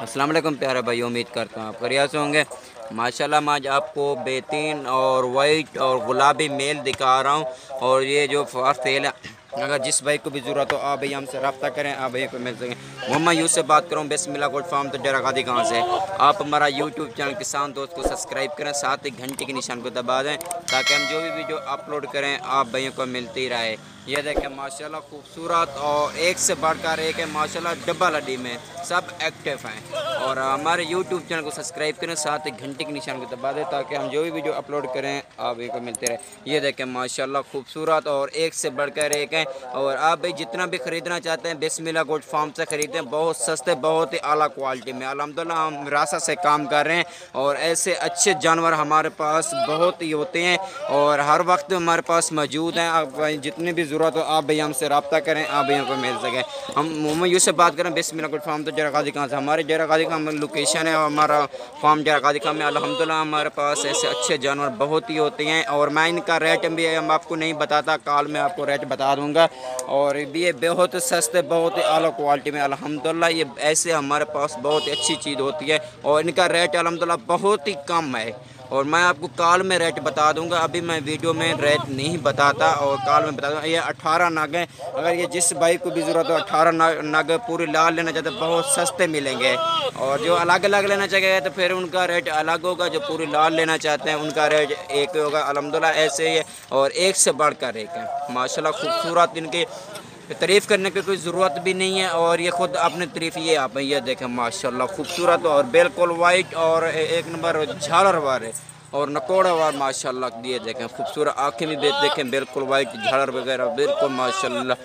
अस्सलाम वालेकुम प्यारे भाई, उम्मीद करता हूँ आप खैरियत से होंगे। माशाल्लाह मैं आज आपको बेहतरीन और वाइट और गुलाबी मेल दिखा रहा हूँ। और ये जो फॉर सेल है, अगर जिस भाई को भी ज़रूरत हो आप भैया हमसे रब्ता करें, आप भैया को मिल सकें। मोहम्मद यूसुफ से बात करूँ, बिस्मिल्लाह गोल्ड फार्म तो डेरा गादी कहाँ से। आप हमारा यूट्यूब चैनल किसान दोस्त को सब्सक्राइब करें, साथ ही घंटे के निशान को दबा दें ताकि हम जो भी वीडियो अपलोड करें आप भैया को मिलती रहे। ये देखें माशाल्लाह खूबसूरत और एक से बढ़कर एक है माशाल्लाह, डबल हड्डी में सब एक्टिव हैं। और हमारे यूट्यूब चैनल को सब्सक्राइब करें, साथ ही घंटे के निशान को दबा दें ताकि हम जो भी वीडियो अपलोड करें आप को मिलते रहे। ये देखें माशाल्लाह खूबसूरत और एक से बढ़कर एक है। और आप भाई जितना भी ख़रीदना चाहते हैं बिस्मिल्लाह गोल्ड फार्म से ख़रीदें, बहुत सस्ते बहुत ही आला क्वालिटी में। अल्हम्दुलिल्लाह हम विरासत से काम कर रहे हैं और ऐसे अच्छे जानवर हमारे पास बहुत ही होते हैं और हर वक्त हमारे पास मौजूद हैं। आप जितनी भी ज़रूरत हो आप भैया हमसे रब्ता करें, आप भैया को मिल सके। हम मोहम्मद यूसुफ से बात करें, बिस्मिल्लाह गोल्ड फार्म तो जरा गाजी कहाँ से। हमारे जरा गाजी का लोकेशन है, हमारा फार्म जरा गाजी का में। अल्हम्दुलिल्लाह हमारे पास ऐसे अच्छे जानवर बहुत ही होते हैं और मैं इनका रेट भी हम आपको नहीं बताता, कॉल में आपको रेट बता दूँगा। और ये बहुत सस्ते बहुत ही आला क्वालिटी में। अल्हम्दुलिल्लाह ये ऐसे हमारे पास बहुत ही अच्छी चीज़ होती है और इनका रेट अल्हम्दुलिल्लाह बहुत ही कम है। और मैं आपको कॉल में रेट बता दूंगा, अभी मैं वीडियो में रेट नहीं बताता और कॉल में बता दूंगा। ये 18 नग हैं, अगर ये जिस भाई को भी ज़रूरत हो 18 नग पूरी लाल लेना चाहते बहुत सस्ते मिलेंगे। और जो अलग अलग लेना चाहिए तो फिर उनका रेट अलग होगा, जो पूरी लाल लेना चाहते हैं उनका रेट एक होगा। अल्हम्दुलिल्लाह ऐसे ही है और एक से बढ़कर एक है माशाल्लाह खूबसूरत। इनके तारीफ़ करने की कोई ज़रूरत भी नहीं है और ये ख़ुद अपनी तारीफ़ ये आप ये देखें माशाल्लाह खूबसूरत और बिल्कुल वाइट और एक नंबर झालरवार है और नकोड़ावार माशाल्लाह। ये देखें खूबसूरत, आँखें भी देखें बिल्कुल वाइट, झालर वगैरह बिल्कुल माशाल्लाह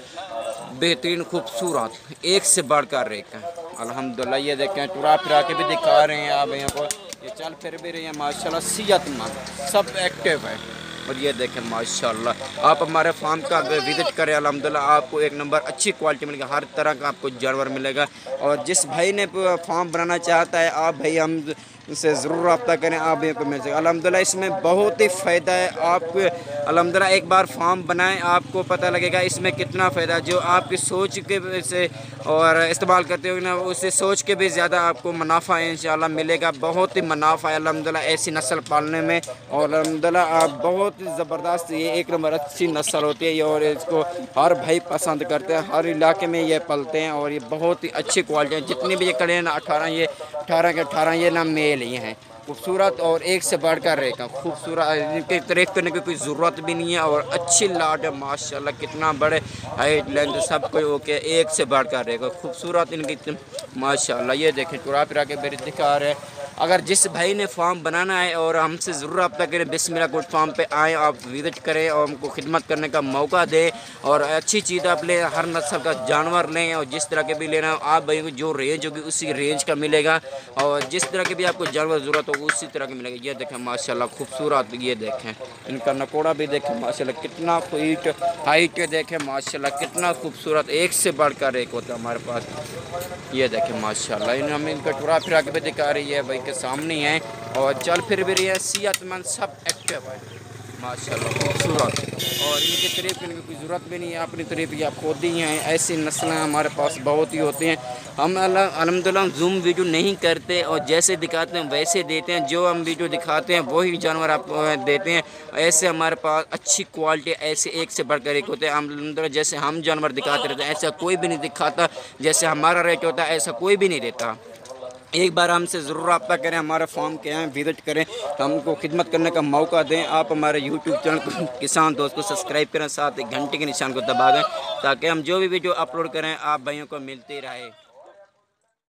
बेहतरीन खूबसूरत, एक से बढ़कर एक है अल्हम्दुलिल्लाह। ये देखें टुरा फिरा के भी दिखा रहे हैं आप यहाँ को, ये चल फिर भी रहे हैं माशाल्लाह, सेहतमंद सब एक्टिव है। और ये देखें माशाल्लाह आप हमारे फार्म का विज़िट करें, अल्हम्दुलिल्लाह आपको एक नंबर अच्छी क्वालिटी मिलेगा, हर तरह का आपको जानवर मिलेगा। और जिस भाई ने फार्म बनाना चाहता है आप भाई हम से ज़रूर रब्ता करें, आप भी को मिल सके। अल्हम्दुलिल्लाह इसमें बहुत ही फ़ायदा है। आप अल्हम्दुलिल्लाह एक बार फार्म बनाएं आपको पता लगेगा इसमें कितना फ़ायदा, जो आपकी सोच के से और इस्तेमाल करते हो ना उससे सोच के भी ज़्यादा आपको मुनाफा इंशाल्लाह मिलेगा। बहुत ही मुनाफा है अल्हम्दुलिल्लाह ऐसी नस्ल पालने में। और अल्हम्दुलिल्लाह आप बहुत ज़बरदस्त, ये एक नंबर अच्छी नस्ल होती है और इसको हर भाई पसंद करते हैं, हर इलाके में ये पलते हैं और ये बहुत ही अच्छी क्वालिटी है। जितनी भी ये कड़े ना 18 के 18 ये ना मेल ही हैं, खूबसूरत और एक से बढ़कर रहेगा खूबसूरत। इनकी तारीफ़ करने की कोई ज़रूरत भी नहीं है और अच्छी लाड है माशाल्लाह, कितना बड़े हाइट लेंथ सब कोई ओके, एक से बढ़कर रहेगा खूबसूरत इनकी माशाल्लाह। ये देखें टुरा फिरा के मेरे दिखा रहे हैं। अगर जिस भाई ने फार्म बनाना है और हमसे ज़रूर रब्ता करें, बिस्मिल्लाह गोल्ड फार्म पे आएँ, आप विज़िट करें और हमको खिदमत करने का मौका दें और अच्छी चीज़ आप लें, हर नस्ल का जानवर लें और जिस तरह के भी लेना आप भाई को जो रेंज होगी उसी रेंज का मिलेगा और जिस तरह के भी आपको जानवर ज़रूरत होगी उसी तरह के मिलेगा। ये देखें माशाल्लाह खूबसूरत, ये देखें इनका नकोड़ा भी देखें माशाल्लाह कितना हाइट देखें माशाल्लाह कितना खूबसूरत, एक से बढ़कर एक होता है हमारे पास। ये देखें माशाल्लाह हम इनका टुरा फिरा के भी दिखा रही है भाई के सामने है और चल फिर भी रही है, सेहतमंद सब एक्टिव है माशाल्लाह खूबसूरत। और इनकी तारीफ़ करने की कोई ज़रूरत भी नहीं है, अपनी तारीफ़ ये आप खुद ही हैं। ऐसी नस्लें हमारे पास बहुत ही होती हैं। हम अल्हम्दुलिल्लाह जूम वीडियो नहीं करते और जैसे दिखाते हैं वैसे देते हैं, जो हम वीडियो दिखाते हैं वही जानवर आप देते हैं। ऐसे हमारे पास अच्छी क्वालिटी ऐसे एक से बढ़कर एक होते हैं। अल्हम्दुलिल्लाह जैसे हम जानवर दिखाते रहते हैं ऐसा कोई भी नहीं दिखाता, जैसे हमारा रेट होता है ऐसा कोई भी नहीं देता। एक बार हमसे ज़रूर रब्ता करें, हमारे फार्म के हैं विज़िट करें, हमको खिदमत करने का मौका दें। आप हमारे यूट्यूब चैनल किसान दोस्त को सब्सक्राइब करें, साथ ही घंटे के निशान को दबा दें ताकि हम जो भी वीडियो अपलोड करें आप भाइयों को मिलती रहे।